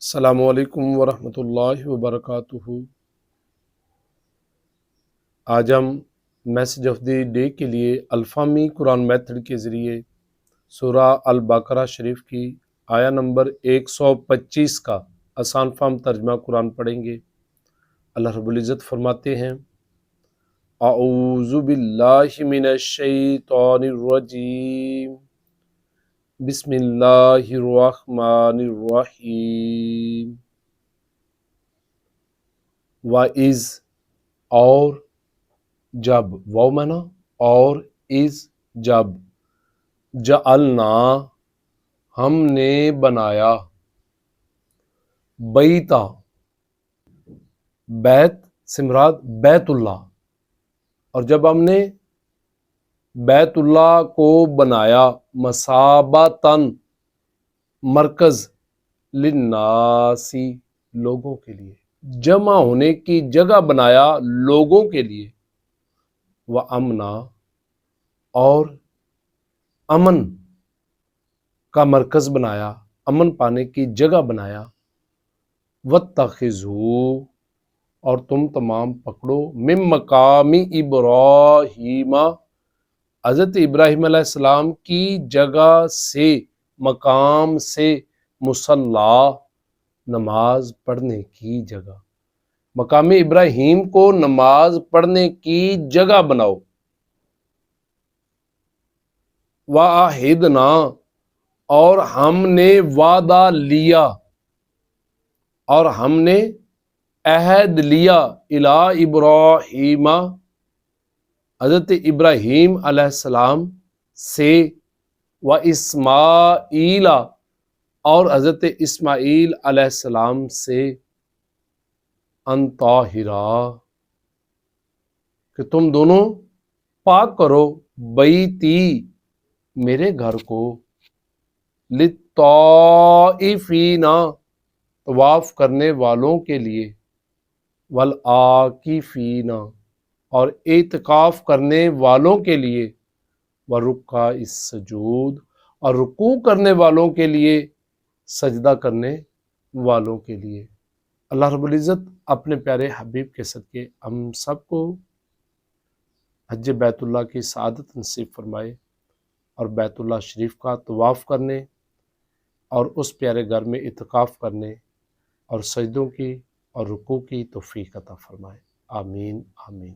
السلام علیکم ورحمۃ اللہ وبرکاتہ۔ آج ہم میسج آف دی ڈے کے لیے الفامی قرآن میتھڈ کے ذریعے سورہ البقرہ شریف کی آیا نمبر 125 کا آسان فہم ترجمہ قرآن پڑھیں گے۔ اللہ رب العزت فرماتے ہیں، اعوذ باللہ من الشیطان الرجیم، بسم اللہ الرحمن الرحیم۔ وَإِذْ اور جب، واو مانا اور، از جب، جعلنا ہم نے بنایا، بیتا بیت سے مراد بیت اللہ، اور جب ہم نے بیت اللہ کو بنایا مثابتاً مرکز، للناسی لوگوں کے لیے، جمع ہونے کی جگہ بنایا لوگوں کے لیے، وَأَمْنًا اور امن کا مرکز بنایا، امن پانے کی جگہ بنایا، وَاتَّخِذُوا اور تم تمام پکڑو، من مقام ابراہیم حضرت ابراہیم علیہ السلام کی جگہ سے، مقام سے، مصلی نماز پڑھنے کی جگہ، مقام ابراہیم کو نماز پڑھنے کی جگہ بناؤ، وَعَہِدْنَا اور ہم نے وعدہ لیا، اور ہم نے عہد لیا، الی ابراہیم حضرت ابراہیم علیہ السلام سے، واسماعیل اور حضرت اسماعیل علیہ السلام سے، ان طاہرا کہ تم دونوں پاک کرو، بیتی میرے گھر کو، للطائفین طواف کرنے والوں کے لیے، والعاکفین اور اعتکاف کرنے والوں کے لیے، ورکع السجود اور رکوع کرنے والوں کے لیے، سجدہ کرنے والوں کے لیے۔ اللہ رب العزت اپنے پیارے حبیب کے صدقے ہم سب کو حج بیت اللہ کی سعادت نصیب فرمائے، اور بیت اللہ شریف کا طواف کرنے اور اس پیارے گھر میں اعتکاف کرنے اور سجدوں کی اور رکوع کی توفیق عطا فرمائے، آمین آمین۔